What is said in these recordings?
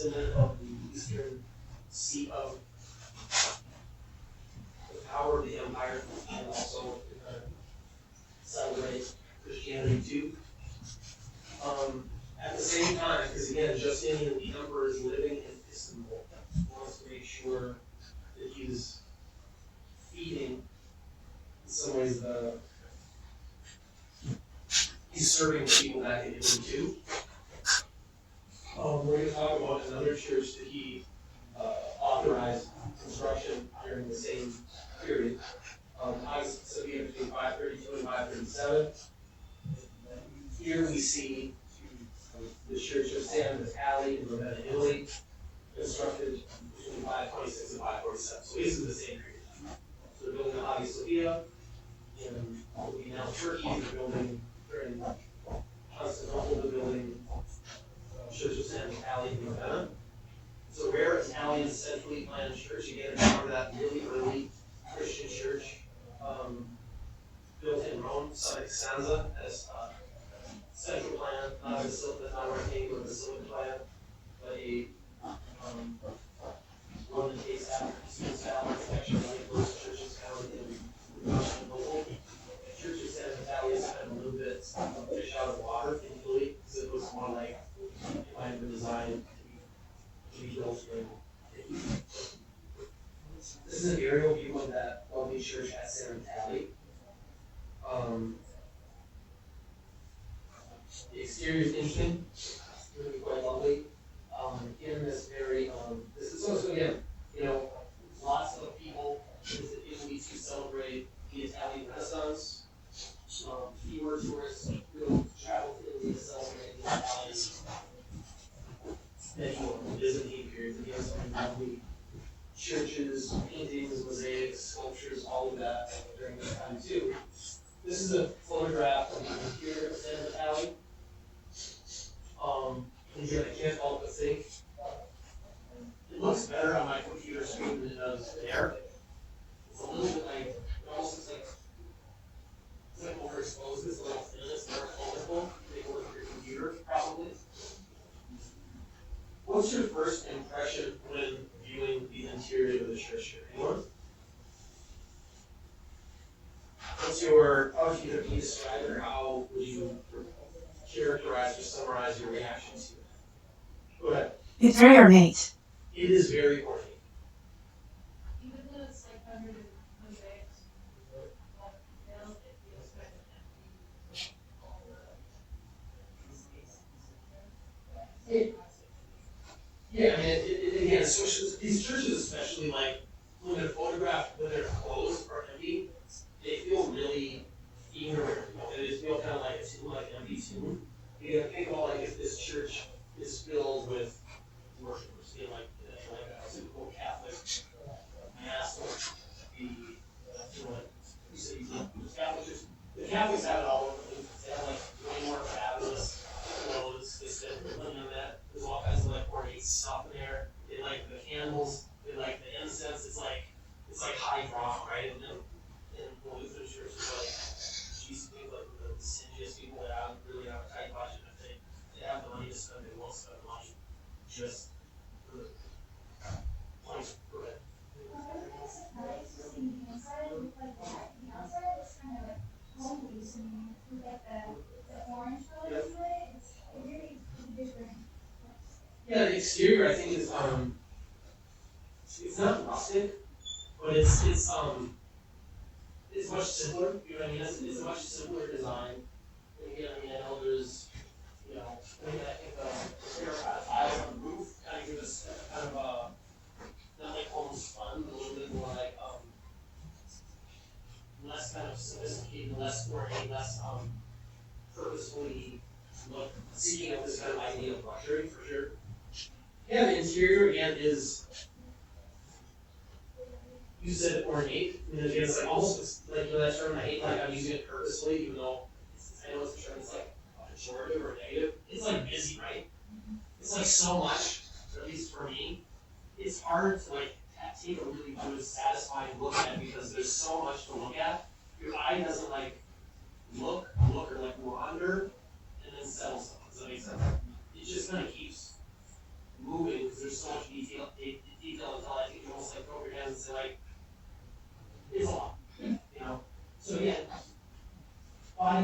testament of the eastern seat of the power of the empire, and also celebrate Christianity too. At the same time, because again, Justinian, the emperor, is living in Istanbul. He wants to make sure that he's feeding, in some ways, he's serving the people back in Italy too. We're going to talk about another church that he authorized construction during the same period. Hagia Sophia between 532 and 537. Here we see the Church of San Vitale in Ravenna, Italy, constructed between 526 and 547. So basically the same period. So they're building the Hagia Sophia in what would be now Turkey. They're building during Constantinople, they're building Church of San Vitale in Ravenna. It's a rare Italian centrally planned church. Again, it's part of that really early Christian church built in Rome, San Exanza, as central plan, not a basilica, not a rectangular basilica plan, but a one that takes after Eastern style architecture, like most churches found in Constantinople. The Church of San Vitale is kind of a little bit fish out of water in Italy, because it was more like it might have been designed to be built in Italy. This is an aerial view of that lovely church at San Vitale. The exterior is interesting, it's really quite lovely. In this very, this is so again, lots of people visit Italy to celebrate the Italian Renaissance. Fewer tourists will travel to Italy to celebrate the Italian medieval Byzantine period. Again, some lovely churches, paintings, mosaics, sculptures, all of that during this time too. This is a photograph of the interior of San Vitale. Again, I can't help but think it looks better on my computer screen than it does there. It's a little bit like, it almost looks like it's like overexposed. It's a little thin, it's more colorful. Take a look at your computer, probably. What's your first impression when viewing the interior of the church here? Anyone? How would you describe it, or how would you characterize or summarize your reaction to it? Go ahead. It's very ornate. It is very ornate. Even though it's like covered in mosaics, it feels kind of empty. All the spaces. Yeah, I mean, again, especially, these churches especially, like, when they're photographed, when they're closed or empty, they feel really ignorant. They just feel kind of like a tomb, like an empty tomb. You gotta think about, like, if this church is filled with worshipers, like a typical Catholic mass, or you said the Catholics have it all over the place. They have, like, way more fabulous clothes. They spend money on that. There's all kinds of, like, ornate stuff in there. They like the candles. They like the incense. It's like high drama, right? And the Lutheran church is like, geez, think like the stingiest people that have really have a tight budget. If they have the money to spend, they won't spend the money just for the point. Go ahead. It's nice to see the inside look like that. The outside looks kind of like homely to me. With like the orange color to it. It really is different. Yeah, the exterior I think is it's not rustic, but it's much simpler. You know what I mean? It's a much simpler design. And again, I mean, I know there's, I think the terracotta tiles on the roof kind of give us kind of not like almost fun, but a little bit more like less kind of sophisticated, less ornate, less purposefully seeking out this kind of idea of luxury for sure. Yeah, the interior again is, you said ornate. I mean, again, it's like almost like that term I hate. Like I'm using it purposely, even though I know it's a term that's like pejorative or negative. It's like busy, right? It's like so much. At least for me, it's hard to like take a really good, satisfying look at because there's so much to look at. Your eye doesn't like look or like wander and then settle something. Does that make sense? It just kind of keeps moving because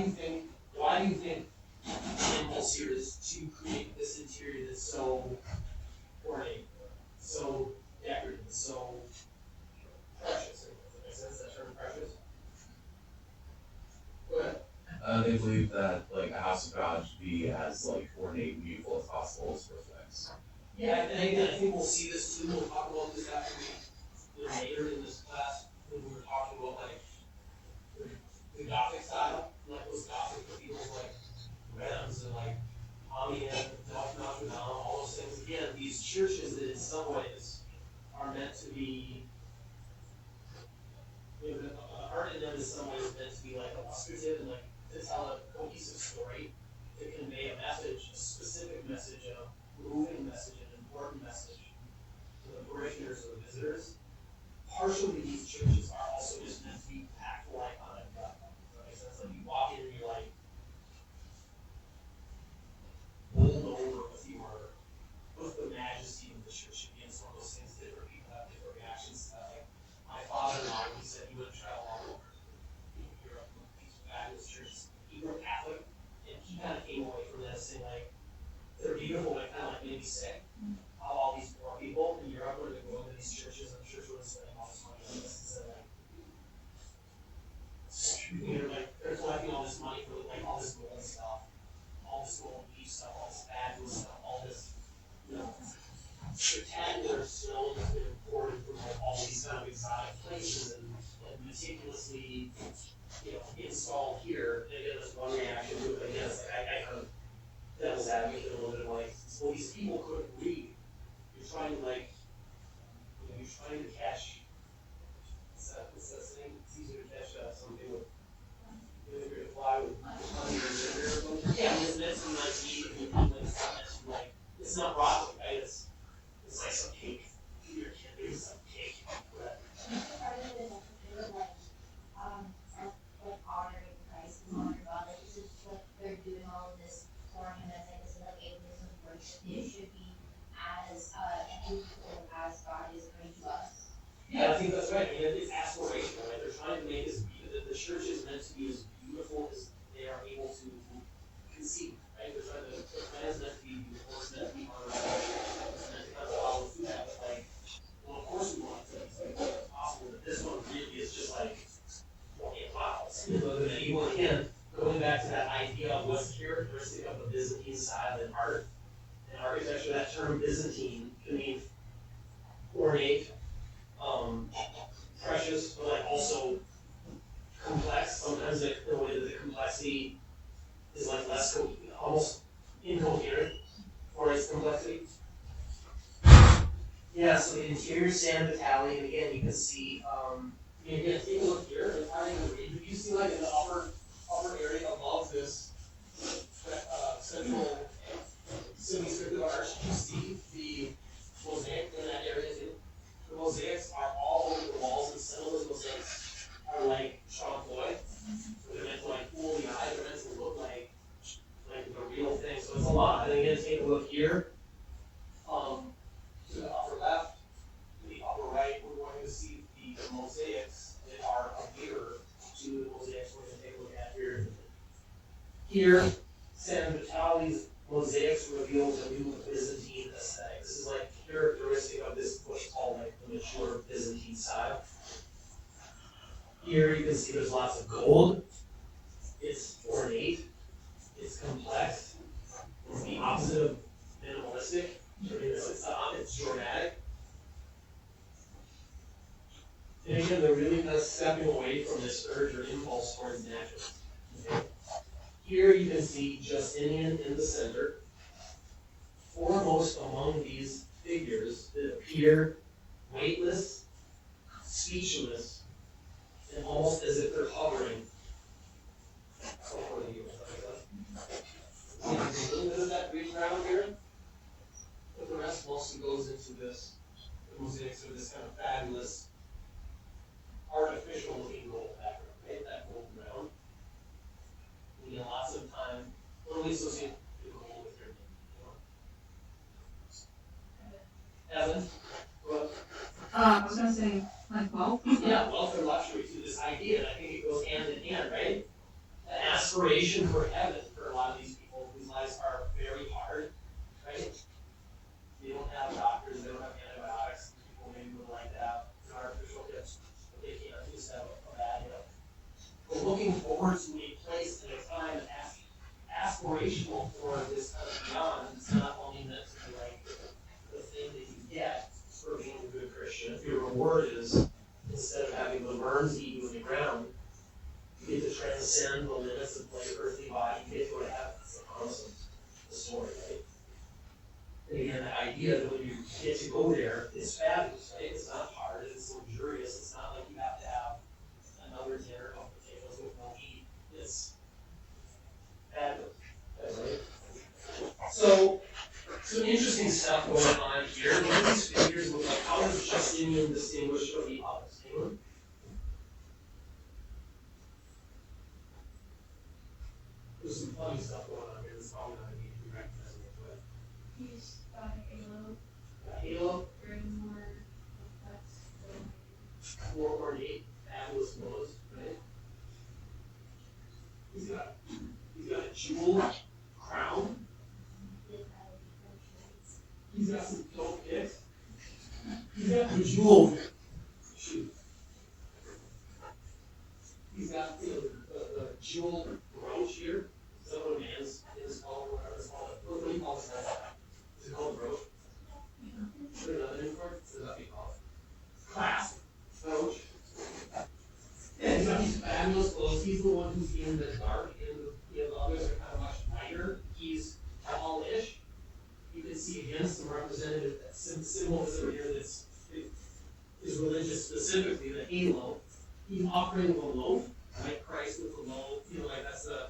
do you think the impulse here is to create this interior that's so ornate, so decorative, so precious? Does that make sense, that term precious? Go ahead. They believe that like a house of God should be as like ornate and beautiful as possible as reflects. Yeah, and I think we'll see this too. We'll talk about this after we later in this class when we were talking about like the Gothic style, like those Gothic cathedrals like Rheims and like Amiens, Notre Dame, all those things. Again, these churches that in some ways are meant to be, art in them in some ways meant to be like illustrative and like to tell a cohesive story, to convey a message, a specific message, a moving message, an important message to the parishioners or the visitors. Partially, these churches are also just meant to be impactful, iconic. Does that make sense? Like you walk in and you're like bowled over with the majesty of the church. Again, it's one of those things different people have different reactions to that. Like my father-in-law, he said he wouldn't travel all over Europe with these fabulous churches. He grew up Catholic, and he kind of came away from that saying like, they're beautiful, but kind of like made me sick. How all these poor people in Europe were going to these churches, and the church was spending all this money on this instead of like they're collecting all this money for like all this gold stuff, all this gold leaf stuff, all this fabulous stuff, all this, you know, spectacular stone that's been imported from like all these kind of exotic places and meticulously, you know, installed here. And again, there's one reaction to it, but again, it's like I kind of devil's advocate a little bit of like, well, these people couldn't read. You're trying to like, you know, you're trying to catch. What's that saying? It's easier to catch something with a fly with honey or vinegar or something. Yeah, it's meant to like eat and it's not meant to like, it's not broccoli, right? It's like some cake. You're kidding, some cake. But, like honoring Christ and honoring God, like this is what they're doing all of this for him as like this is like a place of worship. It should be as beautiful as God is going to us. yeah, I think that's right. I mean, it's aspirational, right? They're trying to make this, the church is meant to be as beautiful as they are able to conceive, right? They're trying to, the plan is meant to be beautiful, it's meant to be honorable, it's meant to kind of follow through that, but like, well, of course we want it to be as beautiful as possible, but this one really is just like, wow. You know, that even again, going back to that idea of what's characteristic of the Byzantine style in art and architecture, that term Byzantine can mean ornate, precious, but like also complex. Sometimes like the way that the complexity is like less almost incoherent for its complexity. Yeah, so the interior San Vitale, and again you can see again, take a look here. It's not even read, but you see like in the upper area above this central semicircular arch, you see the mosaic in that area too. The mosaics are all over the walls, and some of those mosaics are like Chanfroy. So they're meant to like fool the eye, they're meant to look like the real thing. So it's a lot. And again, take a look here. To the upper left, to the upper right, we're going to see the mosaics that are a mirror to the mosaics we're going to take a look at here. Here, San Vitale's mosaics reveals a new Byzantine aesthetic. This is like characteristic of this what's called like the mature Byzantine style. Here you can see there's lots of gold. It's ornate. It's complex. It's the opposite of minimalistic. It's dramatic. And again, they're really kind of stepping away from this urge or impulse towards naturalism. Okay? Here you can see Justinian in the center. Foremost among these figures that appear weightless, speechless, and almost as if they're hovering over you. See, there's a little bit of that green ground here, but the rest mostly goes into this, the mosaics are this kind of fabulous, artificial looking gold background, right? That gold ground. We get lots of time, only associate the gold with your name. Evan? What? I was gonna say, like wealth. Yeah, wealth or luxury too, this idea, and I think it goes hand in hand, right? An aspiration preparation for heaven for a lot of these people whose lives are very hard, right? They don't have doctors, they don't have antibiotics, people maybe would like to have an artificial hip, but they can't just have a bad hip. We're looking forward to a place and a time aspirational for this kind of beyond. It's not only meant to be like the thing that you get for being a good Christian. If your reward is, instead of having the worms eat you in the ground, you get to transcend the limits of like earthly body, you get to go to heaven. It's the promise of the story, right? And again, the idea that when you get to go there, it's fabulous, right? It's not hard, it's luxurious, it's not like you have to have another dinner of potatoes with no meat. It's fabulous, right? So, some interesting stuff going on here. What do these figures look like? How does Justinian distinguish from the others? Anyone? There's some funny stuff going on here that's probably not going to be recognizable, but He's got a halo, halo, very more complex. more ornate, fabulous clothes, right? He's got a jewel crown. He's got some dope kicks. He's got the jewel shoot. He's got the jewel brooch here. Is that what a man's is called, or whatever it's called? What do you call that? Is it called a brooch? Is there another name for it? What does that be called? Clasp. Brooch. Yeah, he's got these fabulous clothes. He's the one who's in the dark, and the others are kind of much lighter. He's tallish. You can see again some representative symbolism here that's is religious, specifically the halo. He's offering the loaf, right? Christ with the loaf, like that's the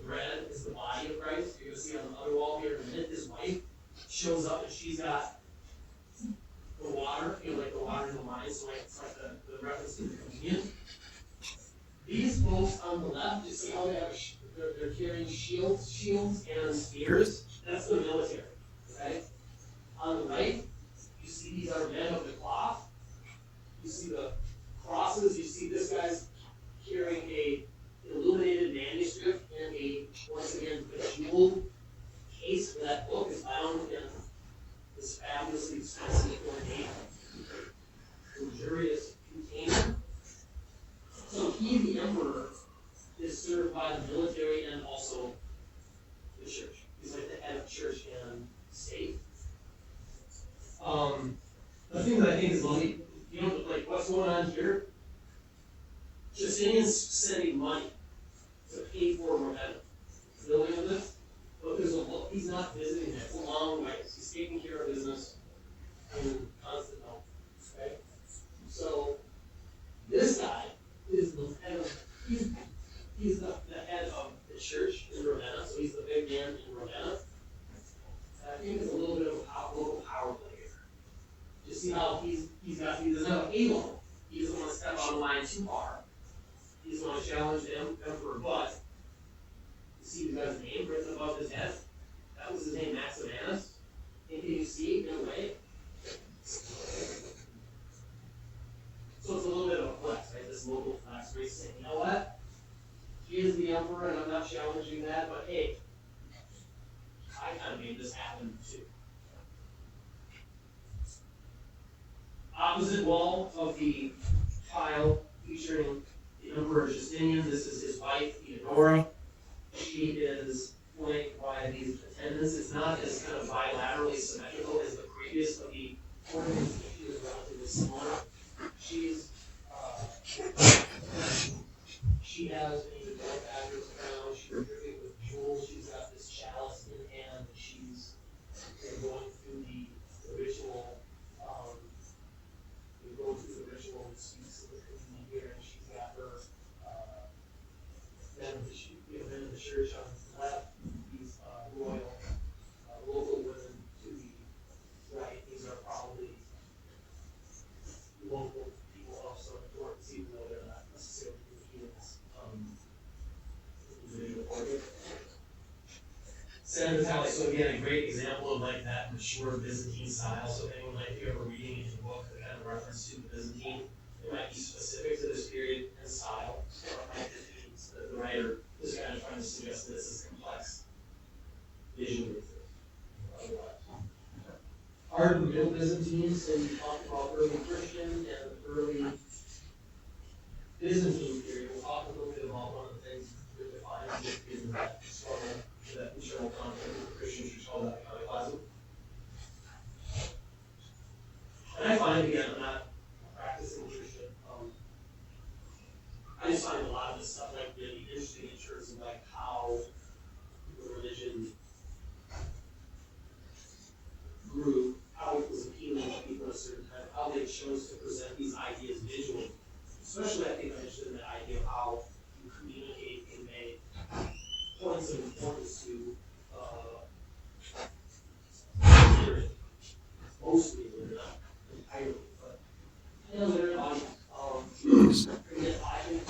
bread is the body of Christ. You're gonna see on the other wall here in a minute, his wife shows up and she's got the water, like the water in the wine, so like it's like the reference to the communion. These folks on the left, you see how they have they're carrying shields and spears. That's the military, right? On the right, you see these are men of the cloth. You see the crosses. You see this guy's carrying a illuminated manuscript and once again a jeweled case for that book is bound in this fabulously expensive, ornate, luxurious container. So he, the emperor, is served by the military and also the church. He's like the head of church and state. The thing that I think is like what's going on here? Justinian's sending money to pay for Ravenna. Building of this, but he's not visiting it. It's a long way. He's taking care of business in Constantinople. Okay? So this guy is the head of he's the head of the church in Ravenna, so he's the big man in Ravenna. And I think it's a little bit of a local power play here. You see how he doesn't have a halo. He doesn't want to step on the line too far. He doesn't want to challenge the emperor, but you see the guy's name written above his head? That was his name, Maximanus. And can you see in a way? So it's a little bit of a flex, right? This local flex where he's saying, you know what? He is the emperor, and I'm not challenging that, but hey, I kind of made this happen too. Opposite wall of the tile featuring the Emperor Justinian. This is his wife, Theodora. She is flanked by these attendants. It's not as kind of bilaterally symmetrical as the previous, but the ornamentation is relatively similar. She has a dark average crown. She's dripping with jewels. She's got this chalice in hand. She's going through the ritual. Going through the ritual and speaks of the communion here, and she's got her men of the church on the left. These royal local women to the right. These are probably local people of some importance, even though they're not necessarily Europeans. Individual order. San Vitale, so again, a great example of like that mature Byzantine style. So if anyone might be ever reading in the book that kind of reference to the Byzantine, it might be specific to this period and style. Or it might be the Art of the Middle Byzantines, and we talked about early Christian and early Byzantine period. We'll talk a little bit about one of the things that defines it in that struggle, that internal conflict with the Christians, which call that iconoclasm. And I find, again, I'm not practicing Christian, I just find a lot of this stuff like really interesting in terms of like how the religion grew, how it was appealing to people at a certain time, how they chose to present these ideas visually. Especially, I think I'm interested in the idea of how you communicate, convey points of importance to literate, mostly, but not entirely, but literate audience. Again, I think,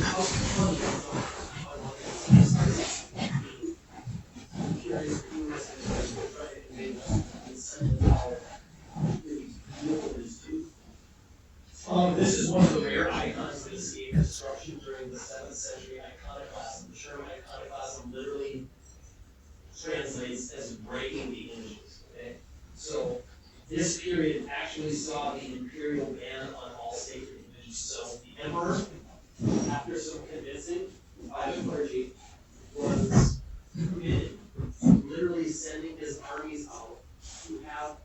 how funny I'm curious, curious, and try to convey the sense of how really beautiful it is too. This is one of the rare icons that escaped destruction during the 7th century iconoclasm. The term iconoclasm literally translates as breaking the images. Okay? So this period actually saw the imperial ban on all sacred images. So the emperor, after some convincing by the clergy, was committed to literally sending his armies out to have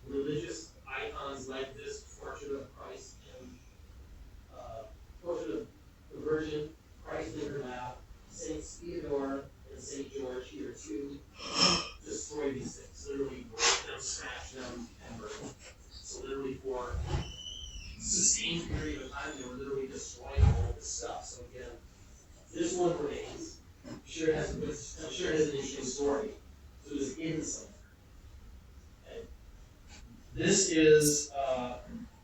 religious icons like this portrait of Christ and portrait of the Virgin, Christ in her lap, Saints Theodore and Saint George here to destroy these things, literally break them, smash them, and burn them. So literally for a sustained period of time, they were literally destroying all of this stuff. So again, this one remains. I'm sure it has an interesting story. So it was hidden somewhere. Okay. This is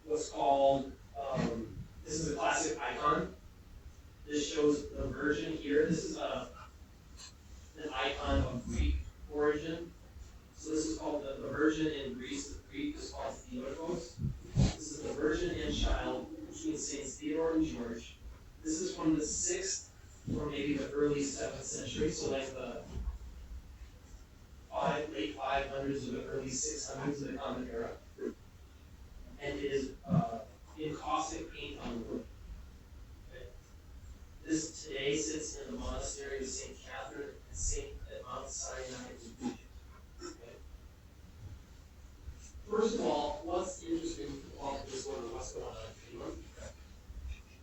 what's called, this is a classic icon. This shows the Virgin here. This is an icon of Greek origin. So this is called the Virgin in Greece. The Greek is called Theotokos. This is the Virgin and Child between Saints Theodore and George. This is from the 6th or maybe the early 7th century, so like the late 500s or the early 600s of the Common Era. And it is in caustic paint on wood. Okay. This today sits in the monastery of St. Catherine and St. at Mount Sinai in Egypt. Okay. First of all, what's interesting about this one and what's going on? Anyone?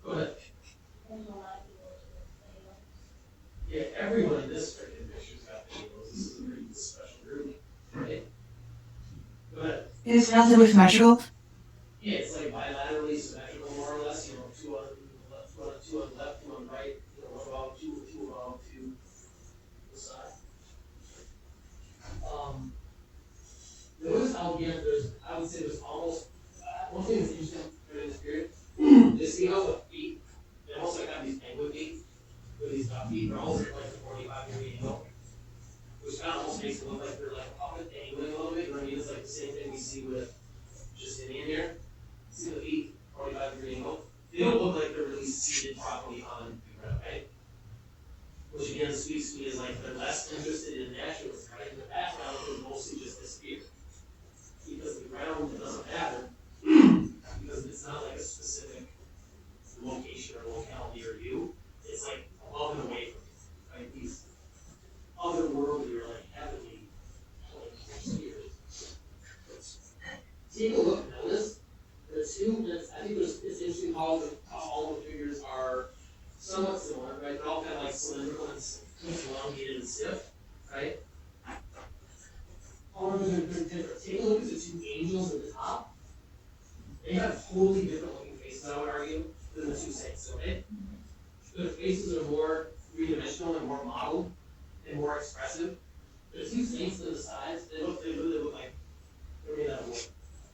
Go ahead. There's a lot of people who Yeah, everyone in this freaking picture's got bagels. This is a pretty special group, right? Go ahead. Is it also symmetrical? Yeah, it's like bilaterally symmetrical, more or less. You know, two on the left, two on the left, two on the right. You know, one above, two above, two the side. Notice how again, I would say there's almost one thing that's interesting during this period. Is see how the feet, they almost like have these penguin feet. With these feet, they're almost at like a 45-degree angle, which kind of almost makes it look like they're like a puppet dangling a little bit. You know what I mean? It's like the same thing we see with Justinian here. See the feet, 45-degree angle. They don't look like they're really seated properly on the ground, right? Which again speaks to me as like they're less interested in naturalism, right? In the background, they mostly just disappear. Because the ground doesn't matter, because it's not like a specific location or locality or view. It's like above and away from you, right? These otherworldly or like heavenly spheres. Take a look, notice the two, I think it's interesting how all the figures are somewhat similar, right? They're all kind of like cylindrical and elongated and stiff, right? However, they're different. Take a look at the two angels at the top. They have totally different looking faces, I would argue, than the two saints, okay? Their faces are more three-dimensional and more modeled and more expressive. The two saints to the sides, they really look like they're made out of wood.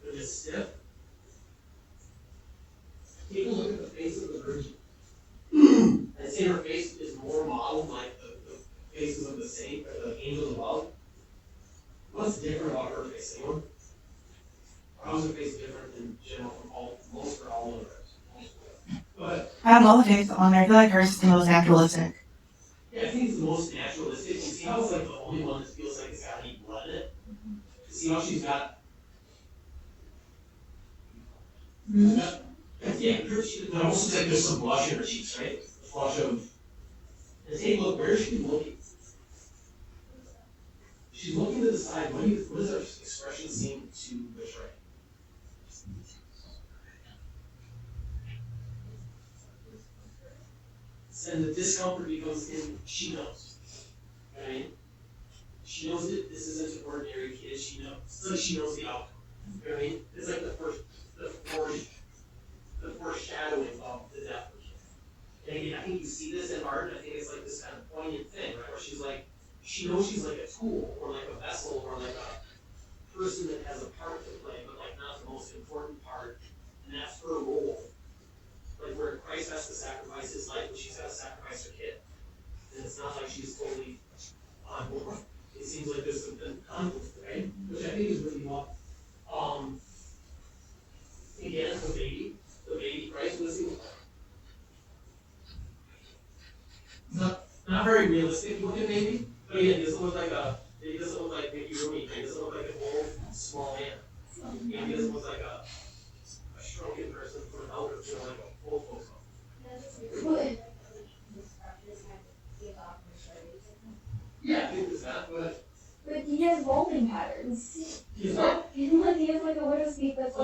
They're just stiff. Take a look at the face of the Virgin. I'd say her face is more modeled like the faces of the saint or the angels above. What's different about her face, anyone? How is her face different in general from most or all of hers? Go ahead. I have all the faces on there. I feel like hers is the most naturalistic. Yeah, I think it's the most naturalistic. You see how it's like the only one that feels like it's got any blood in it? See how she's got. Mhm. Yeah, it almost looks like there's some blush in her cheeks, right? A flush of. And hey, look, where is she looking? She's looking to the side. What does her expression seem to betray? And the discomfort becomes in, she knows, right? She knows that this isn't an ordinary kid, she knows, it's like she knows the outcome, you know what I mean? It's like the foreshadowing of the death of the kid. And again, I think you see this in art, and I think it's like this kind of poignant thing, right, where she's like, she knows she's like a tool, or like a vessel, or like a person that has a part to play, but like not the most important part, and that's her role. Like where Christ has to sacrifice his life, but she's got to sacrifice her kid. And it's not like she's totally on board. It seems like there's some conflict, right? Which I think is really what. Again, the baby Christ, what does he look like? Not very realistic looking baby, but again, he doesn't look like Mickey Rooney, he doesn't look like an old, small man. He doesn't look like a shrunken person from an elder, like a old folks home. Yeah, I think it's that, but. But he has molding patterns. He's not. He has like a widow's peak that's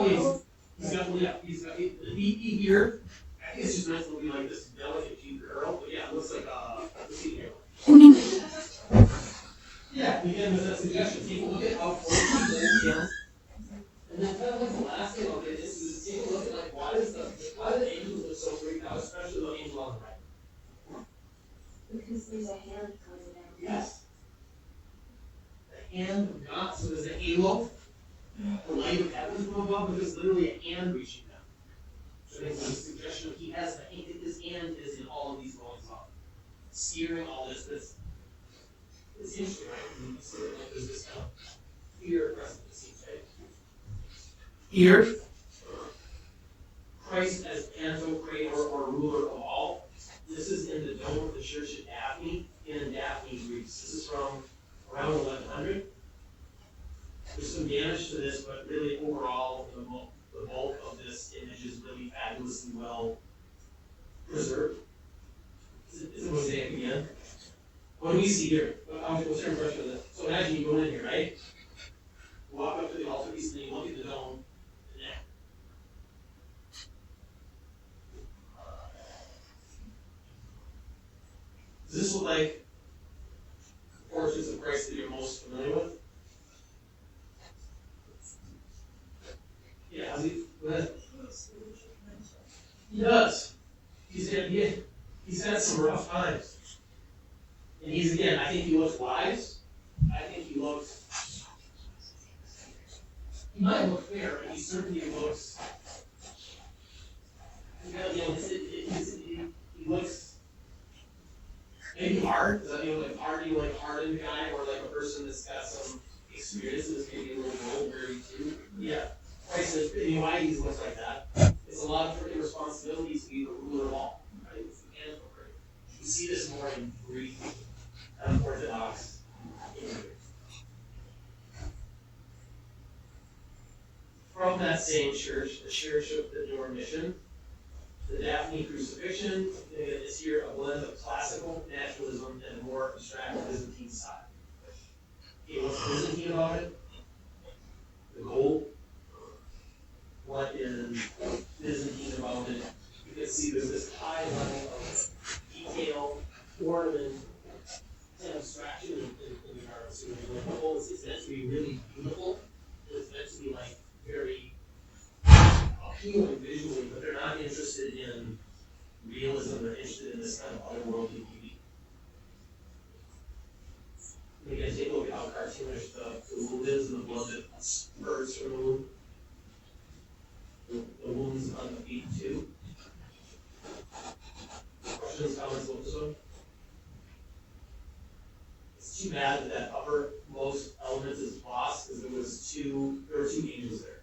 He's got the ear. I think it's just meant to be like this delicate cute girl, but yeah, it looks like let's see here. Yeah, again, with that suggestion, take a look at how close he is, and then kind of like the last thing I'll get is take a look at like why do the angels look so freaked out, especially the angel on the right? because there's a hand coming down. Yes. The hand of God, so there's a halo, the light of heaven from above, but there's literally a hand reaching down. So I think there's a suggestion he has his hand is in all of these goings on, steering all this. It's interesting, right? You see that like there's this kind of fear present in the scene, right? Here, Christ as Pantocrator or ruler of all. This is in the dome of the church at Daphne, in Daphne, Greece. This is from around 1100. There's some damage to this, but really overall, the bulk of this image is really fabulously well preserved. Is it mosaic again? What do we see here? What's your impression of this? So imagine you go in here, right? Walk up to the altar piece and then you look at the dome, and that. Does this look like the portraits of Christ that you're most familiar with? Yeah, go ahead. He does. He's had some rough times. And I think he looks wise. I think he might look fair, but he certainly looks, he looks maybe hard. Is that, like hardened guy, or like a person that's got some experiences, maybe a little older too. Yeah. Christ says, why he looks like that. It's a lot of responsibility to be the ruler of all. Right? You see this more in Greek Orthodox imagery. From that same church, the Church of the Dormition, the Daphne crucifixion is here a blend of classical naturalism and a more abstract Byzantine style. Okay, what's Byzantine about it? The gold. What is Byzantine about it? You can see there's this high level of detail, ornament, and abstraction in the art. So the whole is meant to be really beautiful. It's meant to be like very appealing visually, but they're not interested in realism. They're interested in this kind of otherworldly beauty. And again, take a look at how cartoonish the wound is and the blood that spurts from the wound. The wounds on the feet too. Questions, comments, what this one? It's too bad that that uppermost element is lost because there were two angels there.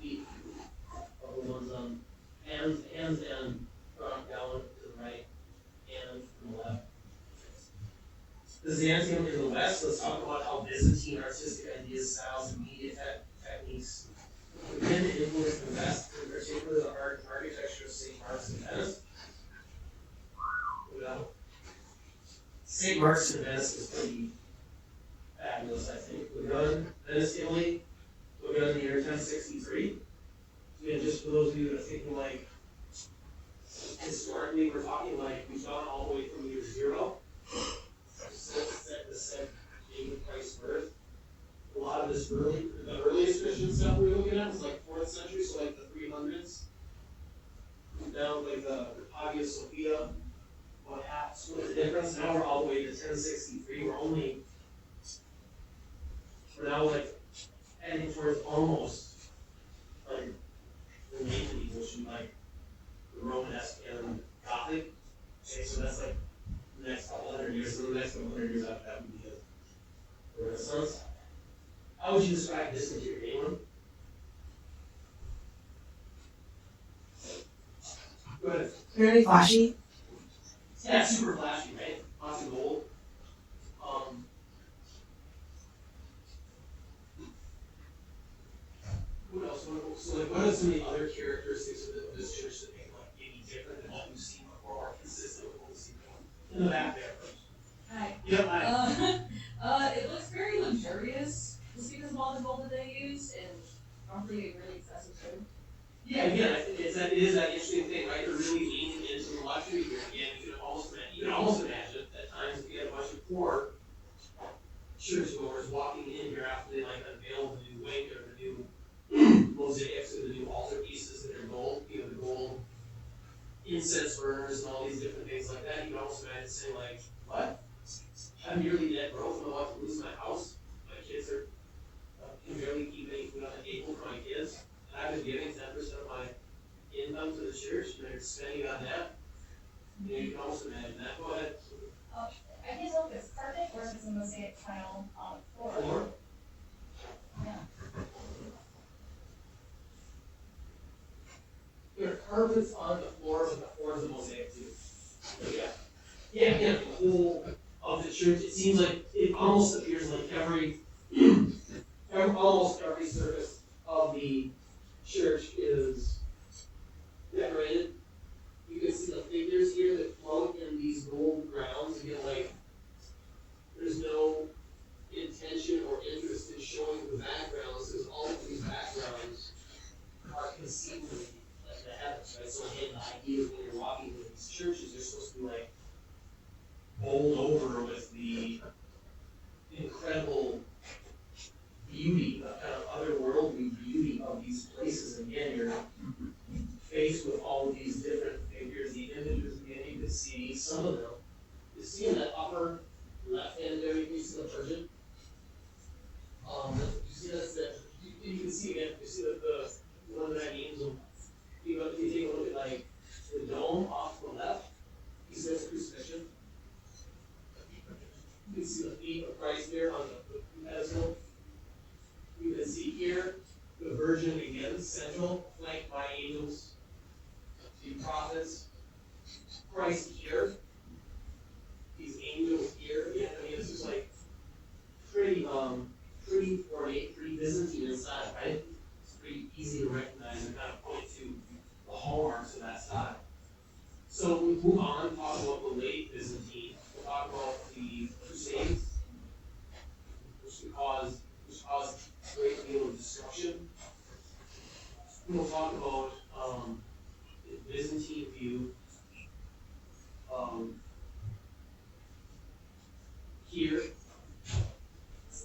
Feet, the ones on hands and down to the right, and from the left. Byzantium in the west, let's talk about how Byzantine artistic ideas, styles, and media techniques begin to influence the west, in particular the art and architecture of St. Mark's in Venice. St. Mark's in Venice is pretty fabulous, I think. Begun Venice, Italy, begun in the year 1063. And just for those of you that are thinking like, historically, we're talking like we've gone all the way from year 0. Set date of Christ's birth. A lot of this the earliest Christian stuff we were looking at was like 4th century, so like the 300s. Down like the Hagia Sophia. What's the difference? Now we're all the way to 1063. We're now like heading towards almost like the Native, which would be like the Romanesque and Gothic. Okay, so that's like the next couple hundred years. So the next couple hundred years after that would be the Renaissance. How would you describe this interior, anyone? Go ahead. Very flashy. Yeah, super flashy, right? Lots of gold. What else? So, like, what are some of the other characteristics of this church that make it like maybe different than what we've seen before, or consistent with what we've seen before? In the back there first. Hi. Yep, It looks very luxurious, just because of all the gold that they use, and probably really excessive too. Yeah, again, I think it is that interesting thing, right? They're really leaning into the luxury here. Again, you can almost imagine at times if you had a bunch of poor churchgoers walking in here after they like unveiled the new wing or the new mosaics or the new altar pieces that are gold, the gold incense burners and all these different things like that. You can almost imagine saying like, what? I'm nearly dead broke, I'm about to lose my house. My kids are can barely keep any food on the table for my kids. And I've been giving 10% of my income to the church, and they're spending on that. You can also imagine that. Go ahead. I can't tell if it's carpet or if it's a mosaic tile on the floor. Floor. Yeah. There are carpets on the floor, but the floor is a mosaic too. Yeah. Yeah, again, the whole of the church, it seems like it almost appears like almost every surface of the church is decorated. You can see the figures here that float in these gold grounds. Again, like there's no intention or interest in showing the backgrounds, because all of these backgrounds are concealed in like the heavens, right? So again, the idea of when you're walking into these churches, they're supposed to be like bowled over with the incredible beauty, the kind of otherworldly beauty of these places. And again, you're faced with all of these different figures, the images. Again, you can see some of them. You see in that upper left hand there, you can see the Virgin. You see that's the, you can see again, you see the one that angel. If you take a look at like the dome off to the left, you see that's crucifixion. You can see the feet of Christ there on the pedestal. You can see here the Virgin again, central, flanked by angels, the prophets. Christ here, these angels here. Yeah, I mean, this is like pretty ornate, pretty Byzantine inside, right? It's pretty easy to recognize and kind of point to the hallmarks of that style. So we move on, talk about the late Byzantine. We'll talk about the Crusades, which caused a great deal of destruction. We'll talk about the Byzantine view. Here,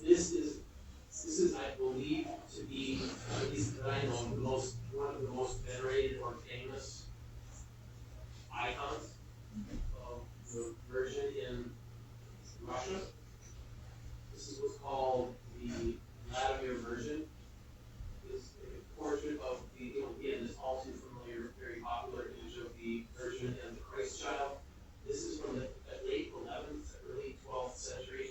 this is I believe to be, at least that I know, one of the most venerated or famous icons of the Virgin in Russia. This is what's called the Vladimir Virgin. It's a portrait of the, again, this all too familiar, very popular image of the Virgin and the Christ child. This is from the late 11th, early 12th century.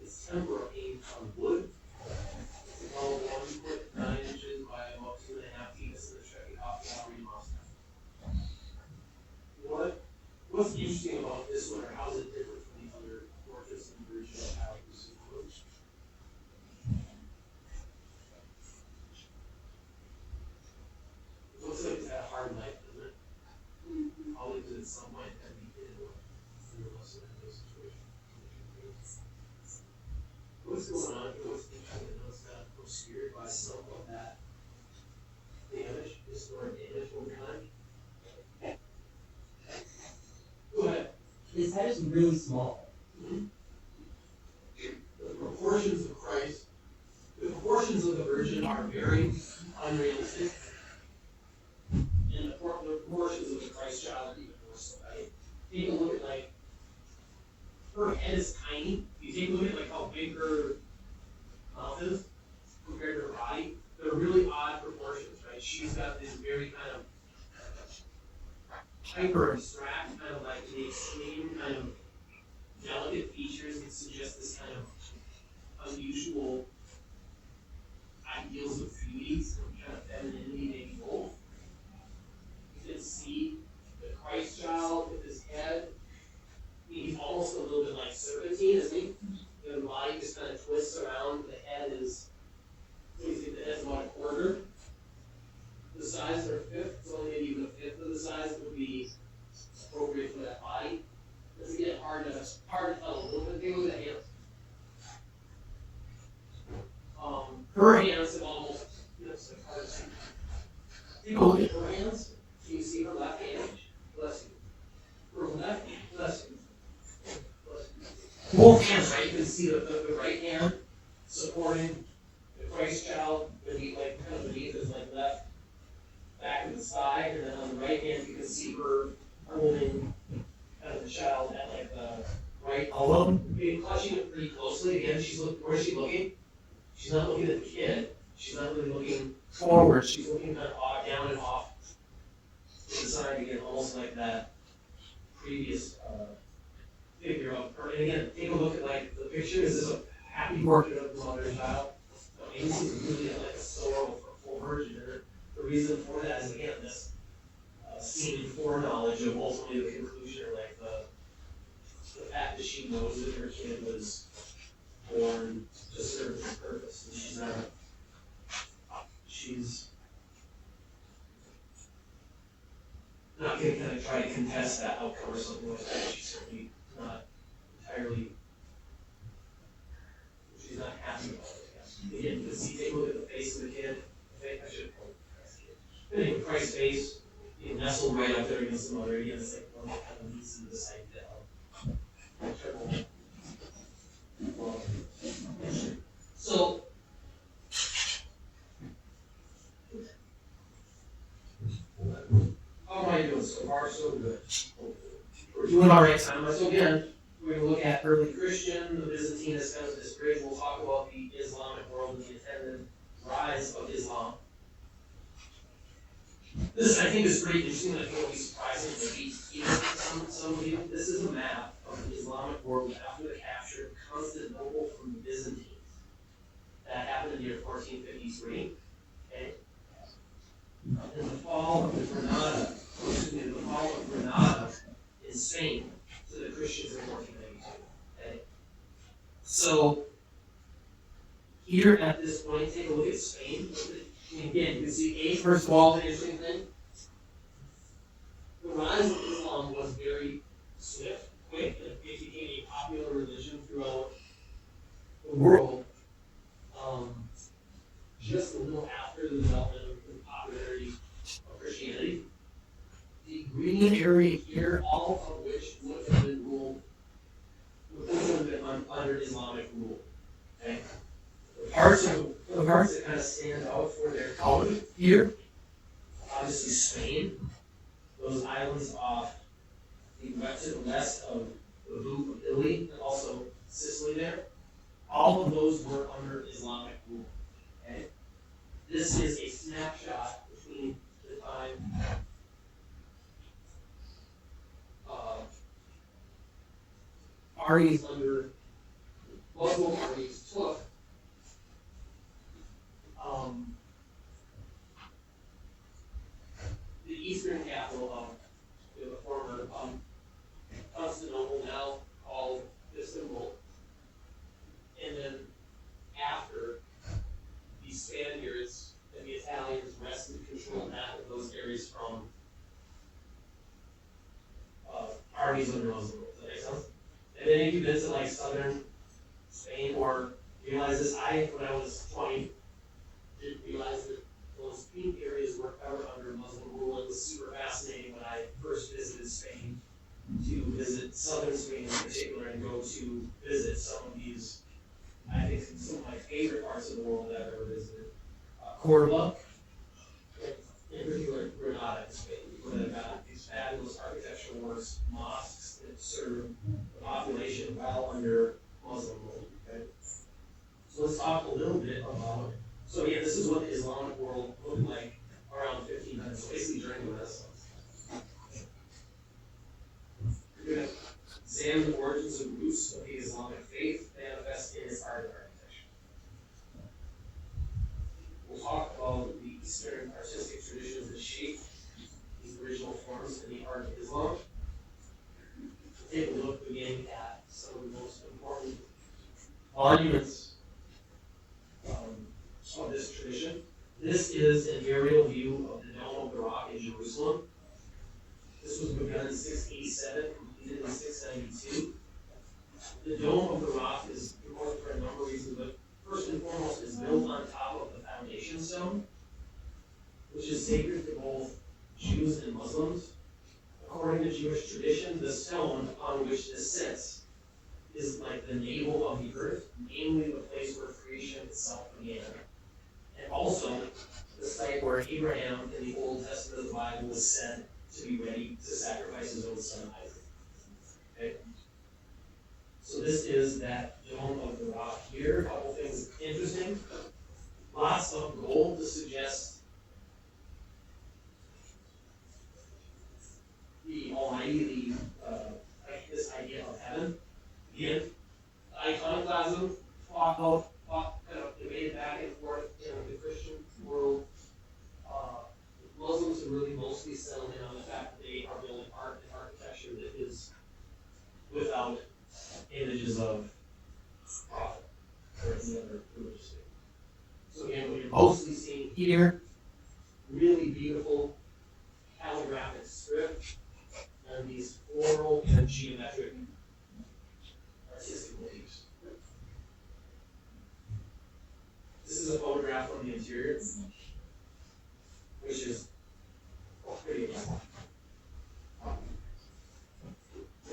It's tempera painted on wood. It's about 1 foot 9 inches by about 2.5 feet. It's in the Trekkie Gallery in Moscow. What's interesting about this one, or how is it different from the other portraits in his head is really small. The proportions of Christ, the proportions of the Virgin are very unrealistic. And the proportions of the Christ child are even more so, right? Take a look at like, her head is tiny. You take a look at like how big her mouth is compared to her body. They're really odd proportions, right? She's got this very kind of hyper abstract, kind of like the extreme kind of delicate features that suggest this kind of unusual ideals of beauty, some kind of femininity, maybe both. You can see the Christ child with his head. He's almost a little bit like serpentine, isn't he? The body just kind of twists around. The head is, what do you think, the head's about a quarter the size, or a fifth, so maybe even a fifth of the size would be appropriate for that body. Does it get hard to tell a little bit? Take a look at the hands. Her hands have almost, it's like hard to see. Take a look at her hands. Can you see her left hand? Bless you. Her left hand, bless you. Bless you. Both hands, right? You can see the right hand supporting the Christ child beneath, like kind of beneath his like left back of the side, and then on the right hand you can see her holding kind of the child at like the right elbow. Clutching it pretty closely. Again, where's she looking? She's not looking at the kid. She's not really looking forward. She's looking kind of off, down and off to the side again, almost like that previous figure of her. And again, take a look at like the picture. Is this a happy portrait of the mother and child? No, maybe this is really like a sorrow for virgin. And the reason for that is again this seeming foreknowledge of ultimately the conclusion, or like the fact that she knows that her kid was born to serve this purpose, and she's not going to kind of try to contest that outcome or something like that. She's certainly not entirely, she's not happy about it. Again, you can see, take a look at the face of the kid. I should have called it Christ's kid. Christ's face, you nestled right up there against the mother. Again, it's like one that kind of leads to the side So, how am I doing so far? So good. We're doing all right, Simon. So again, we're going to look at early Christian, the Byzantine as kind of this bridge. We'll talk about the Islamic world and the attendant rise of Islam. This, I think, is pretty interesting. I think it'll be surprising to even some of you. This is a map of the Islamic world after the capture of Constantinople from the Byzantines. That happened in the year 1453. Okay? And the fall of Granada in Spain to the Christians in 1492. Okay? So, here at this point, take a look at Spain. And again, you can see, first of all, the interesting thing, the rise of Islam was very swift, quick, and it became a popular religion throughout the world. Just a little after the development of the popularity of Christianity. The green area here, all of which would have been ruled, would have been under Islamic rule. Okay? The parts that kind of stand out for their color here, obviously Spain, those islands off to the west of the Loop of Italy, and also Sicily there, all of those were under Islamic rule. Okay? This is a snapshot between the time parties under Muslim parties took the eastern capital of the former Constantinople, now called Istanbul, and then after the Spaniards and the Italians wrested control of those areas from armies under Muslim rule. Does that make sense? And then if you've been to like southern Spain or realize this, when I was 20, didn't realize that those pink areas were ever under Muslim rule. It was super fascinating when I first visited Spain to visit southern Spain in particular and go to visit some of these, I think, some of my favorite parts of the world that I've ever visited. Cordoba, in particular Granada in Spain, where they've got these fabulous architectural works, mosques that serve the population well under Muslim rule. Okay? So let's talk a little bit about, so yeah, this is what the Islamic world looked like around 1500, so basically during the Renaissance. We're going to examine the origins and roots of the Islamic faith manifest in its art and architecture. We'll talk about the Eastern artistic traditions that shape these original forms in the art of Islam. We'll take a look again at some of the most important monuments of this tradition. This is an aerial view of the Dome of the Rock in Jerusalem. This was begun in 687, completed in 692. The Dome of the Rock is important for a number of reasons, but first and foremost, it's built on top of the foundation stone, which is sacred to both Jews and Muslims. According to Jewish tradition, the stone upon which this sits is like the navel of the earth, namely the place where creation itself began. And also, the site where Abraham in the Old Testament of the Bible was said to be ready to sacrifice his own son Isaac. Okay? So this is that Dome of the Rock here. A couple things interesting. Lots of gold to suggest the Almighty, like this idea of heaven. Again, iconoclasm, kind of debated back and forth in the Christian world. Muslims have really mostly settled in on the fact that they are building art and architecture that is without images of prophet or any other religious thing. So again, what you're mostly seeing here, really beautiful calligraphic script and these floral and geometric artistic motifs. This is a photograph from the interior, which is pretty amazing.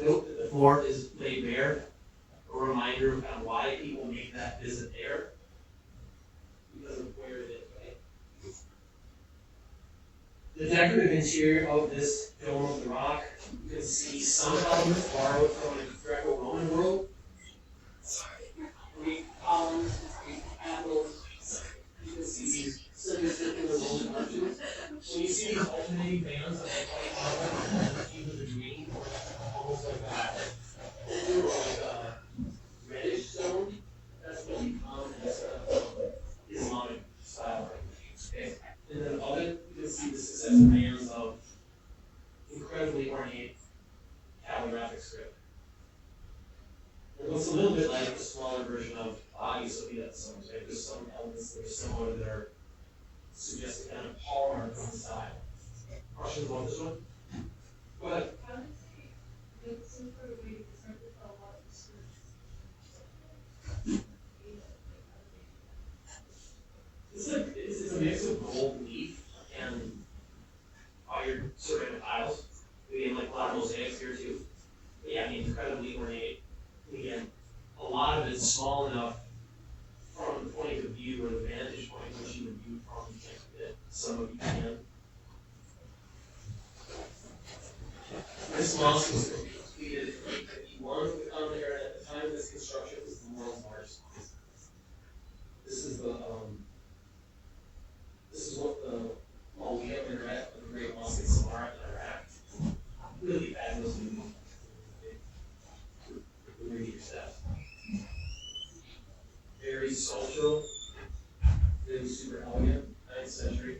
Note that the floor is laid bare, a reminder of kind of why people make that visit there, because of where it is, right? The decorative interior of this Dome of the Rock, you can see some elements borrowed from the Greco-Roman world. Greek columns, Greek capitals. You can see these semicircular Roman arches. When you see these alternating bands of like white marble, either the green or almost like a reddish stone, that's what we call as Islamic style. Okay. And then above it, you can see the successive bands of incredibly ornate calligraphic script. It looks a little bit like a smaller version of Hagia Sophia stones, right? There's some elements that are similar that are suggest a kind of hallmark on the side. Questions about this one? Go ahead. How did they, it's some sort of way to start to tell what the script. It's a mix of gold leaf and iron ceramic tiles. Again, like a lot of mosaics here too. But yeah, I mean, incredibly ornate. Again, a lot of it's small enough from the point of view or the vantage point which you would view from that some of you can. This mosque was completed in 851 with the Common Era. At the time of this construction, it was the world's largest mosque. This is what the Mawiyah minaret of the Great Mosque in Samarra in Iraq. Really fabulous movie. Read your steps. Very social, really super elegant, 9th century.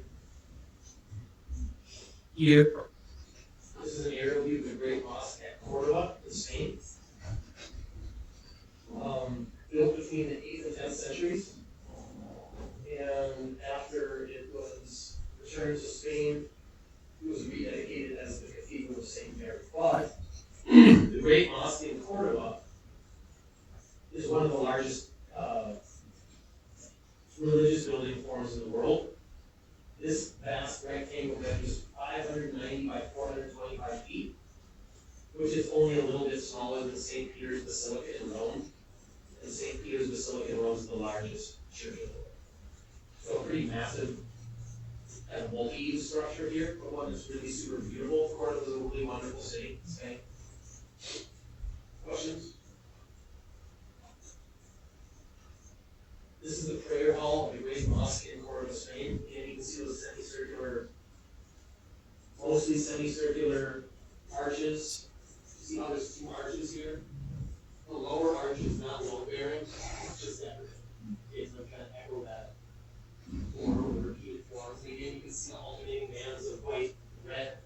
Here, this is an aerial view of the Great Mosque at Cordoba in Spain. Built between the 8th and 10th centuries. And after it was returned to Spain, it was rededicated as the Cathedral of St. Mary. But the Great Mosque in Cordoba is one of the largest religious building forms in the world. This vast rectangle measures 590 by 425 feet, which is only a little bit smaller than St. Peter's Basilica in Rome. And St. Peter's Basilica in Rome is the largest church in the world. So a pretty massive kind of multi-use structure here, but one that's really super beautiful. Florida is a really wonderful city, Spain. Questions? This is the prayer hall of the Great Mosque in Córdoba, Spain. And you can see those mostly semicircular arches. You see how there's two arches here? The lower arch is not load-bearing, it's just decorative. It's going to kind of echo that form, repeated forms. And again, you can see the alternating bands of white and red,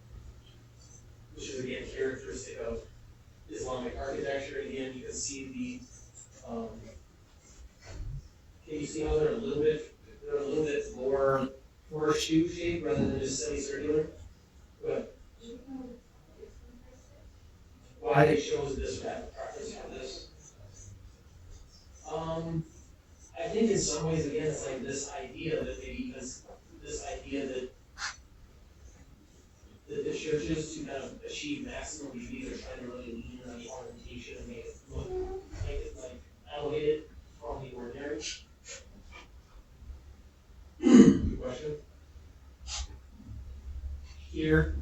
which is again characteristic of Islamic architecture. Again, you can see the can you see how they're a little bit more horseshoe shaped rather than just semicircular? But why they chose this preference for this? I think in some ways, again, it's like this idea that maybe this idea that the churches to kind of achieve maximum beauty, they're trying to really lean on the ornamentation and make it look like elevated from the ordinary. Good question. Here,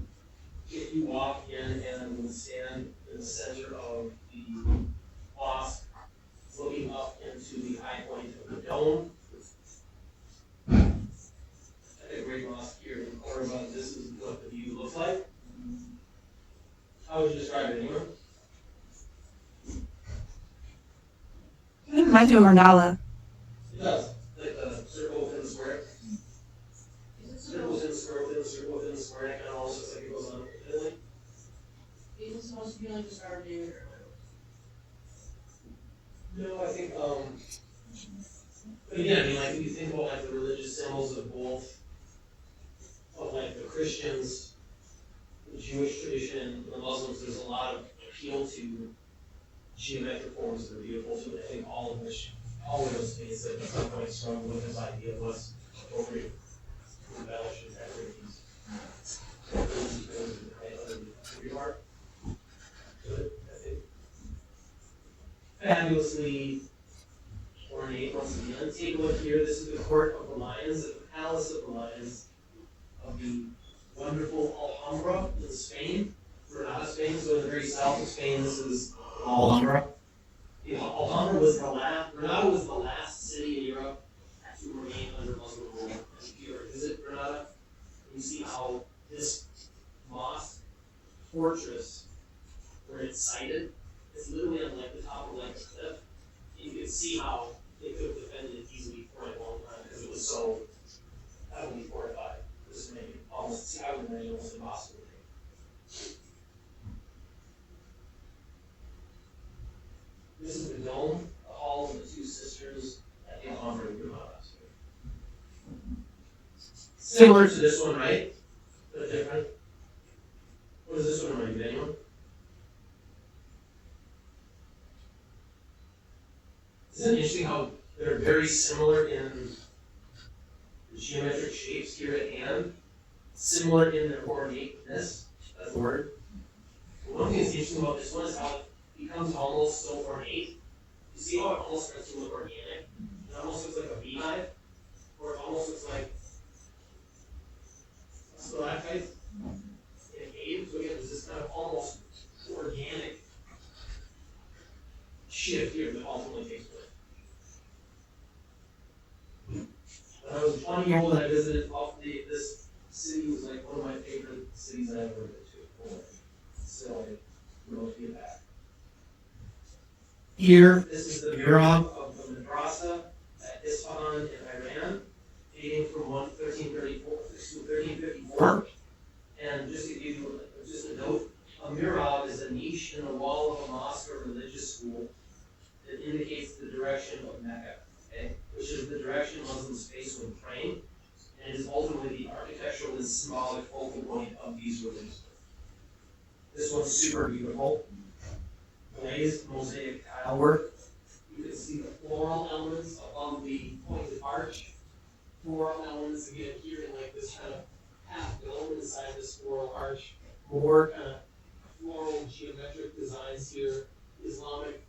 if you walk in and stand in the center of the mosque, looking up into the high point of the dome, at the Great Mosque here in Córdoba, this is what the view looks like. How would you describe it, anyone? It reminds me of Mandala. It does, like the circle within the square. Circle within the square within the circle within the square, and it kind of almost looks like it goes on infinitely. Is it supposed to be like a Star of David or No, I think, but again, I mean, like, if you think about like the religious symbols of both, of like the Christians, the Jewish tradition, the Muslims, there's a lot of appeal to geometric forms that are beautiful too. I think all of those things that at some point struggle with this idea of what's appropriate to embellish and decorate these. Good, I think. Fabulously ornate once again. Take a look here. This is the court of the lions, the palace of the lions of the wonderful Alhambra in Spain, Granada, Spain. So in the very south of Spain, this is Alhambra. The Alhambra was Granada was the last city in Europe to remain under Muslim rule. And if you ever visit Granada, you see how this mosque fortress, where it's sited, it's literally on like the top of like a cliff. You can see how they could have defended it easily for a long time because it was so heavily fortified. This made almost, I would imagine, almost impossible to take. This is the dome, the hall of the two sisters at the Alhambra of Granada. Similar to this one, right? But different. What does this one remind you of, anyone? Isn't it interesting how they're very similar in the geometric shapes here at hand? Similar in their ornateness, that's the word. One thing that's interesting about this one is how it becomes almost so ornate. You see how it almost starts to look organic? It almost looks like a beehive, or it almost looks like a stalactite in a cave. So again, there's this kind of almost organic shift here that ultimately takes place. When I was 20 years old, I visited this city. Was like one of my favorite cities I've ever been to. So I wrote to get back. Here, this is the mihrab of the madrasa at Isfahan in Iran, dating from 1334 to 1354. And just to give you just a note, a mihrab is a niche in the wall of a mosque or religious school that indicates the direction of Mecca. Okay, which is the direction Muslims face when praying, and is ultimately the architectural and symbolic focal point of these religions. This one's super beautiful. Glazed mosaic tile work. You can see the floral elements above the pointed arch. Floral elements again here in like this kind of half dome inside this floral arch. More kind of floral geometric designs here, Islamic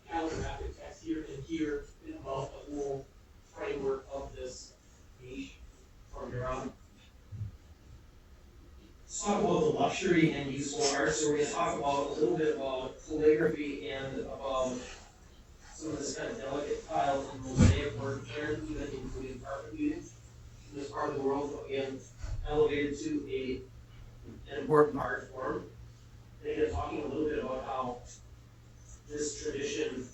calligraphic text here, and here is above the whole framework of this niche from Iran. Let's talk about the luxury and useful art. So we're gonna talk about a little bit about calligraphy and about some of this kind of delicate tile and mosaic work, and even including carpet beauty in this part of the world, again, elevated to an important art form. And again, talking a little bit about how this tradition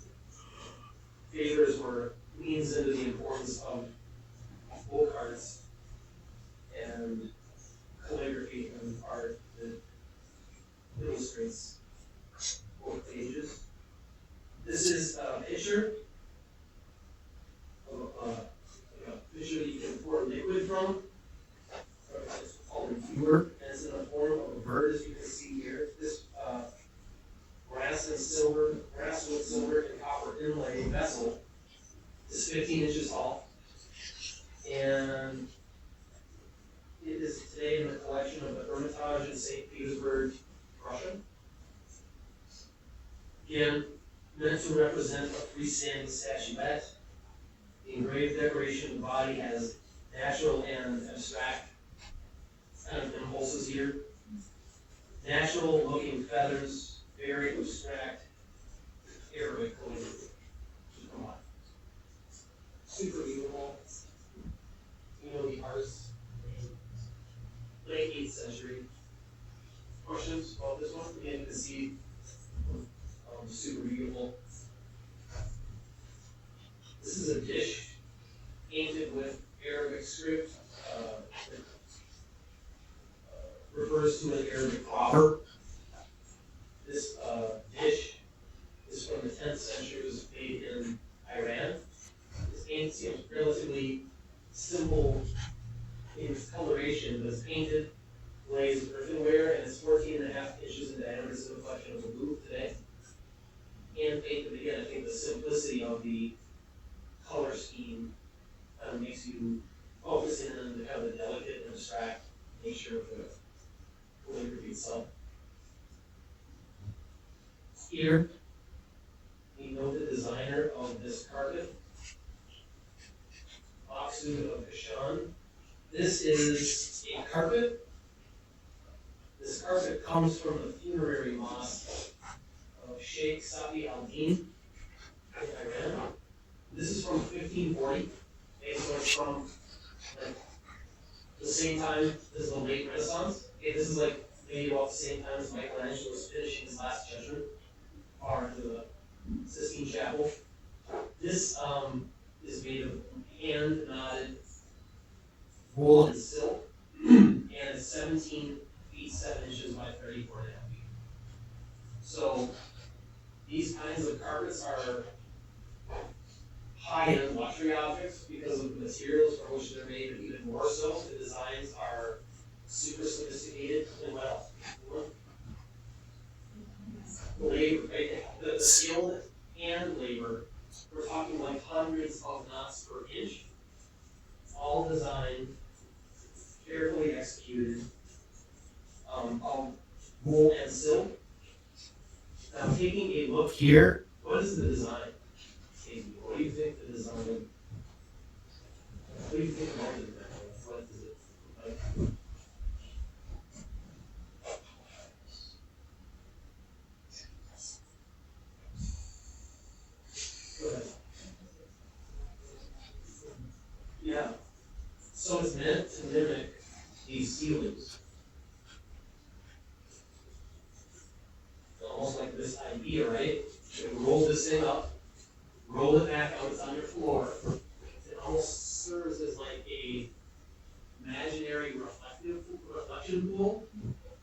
favors or leans into the importance of folk arts and calligraphy and art that illustrates both pages. This is a picture of a picture that you can pour liquid from. It's called a viewer, and it's in the form of a bird, as you can see here. This brass with silver and copper inlay vessel is 15 inches tall, and it is today in the collection of the Hermitage in St. Petersburg, Russia. Again, meant to represent a freestanding statuette. The engraved decoration of the body has natural and abstract kind of impulses here. Natural looking feathers, very abstract Arabic calligraphy. Come on. Super beautiful. You know the artists. Late 8th century. Questions about this one? Again, you can see super beautiful. This is a dish painted with Arabic script. It refers to an Arabic proverb. This dish is from the 10th century. It was made in Iran. This paint seems relatively simple in its coloration, but it's painted glazed earthenware, and it's 14.5 inches in diameter. It's a reflection of the Louvre today. Hand painted, again, I think the simplicity of the color scheme kind of makes you focus in on the kind of the delicate and abstract nature of the calligraphy itself. Here, we know the designer of this carpet, Maksud of Kashan. This is a carpet. This carpet comes from the funerary mosque of Sheikh Safi al-Din in Iran. This is from 1540. Okay, so it's from like the same time as the late Renaissance. Okay, this is like maybe about the same time as Michelangelo was finishing his Last Judgment, far into the Sistine Chapel. This is made of hand knotted wool and silk, and it's 17 feet 7 inches by 34.5 feet. So these kinds of carpets are high-end luxury objects because of the materials from which they're made, and even more so, the designs are super sophisticated. And what else? The skilled hand labor, we're talking like hundreds of knots per inch, all designed, carefully executed, of wool and silk. Now, taking a look here, what is the design? What do you think the design? What do you think about the design? What is it like? Go ahead. Yeah. So it's meant to mimic these ceilings. Almost like this idea, right? You roll this thing up, roll it back out, it's on your floor. It almost serves as like a imaginary reflection pool.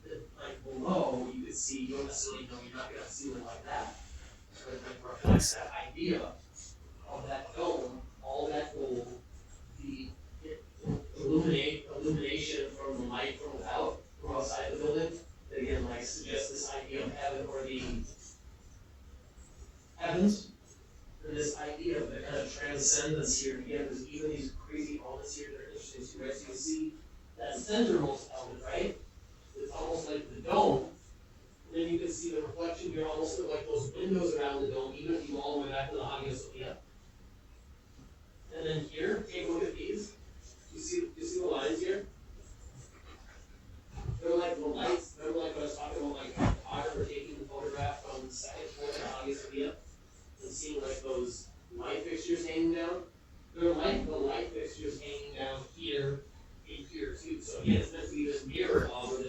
That, like below, you could see, you don't necessarily know you're not gonna have a ceiling like that. But it like reflects that idea of that dome, all that gold, the illumination from the light from without, from outside the building. That again, like suggests this idea of heaven or the heavens. And this idea of the kind of transcendence here, again, there's even these crazy elements here that are interesting too, right? So you can see that centermost element, right? It's almost like the dome And then you can see the reflection here, almost of like those windows around the dome, even if you go all the way back to the Hagia Sophia. And then here, take a look at these. You see the lines here? They're like the lights, remember like what I was talking about, like the photographer taking the photograph from the second floor of the Hagia Sophia? And seeing like those light fixtures hanging down? They're like the light fixtures hanging down here and here too. So again, it's meant to be this mirror of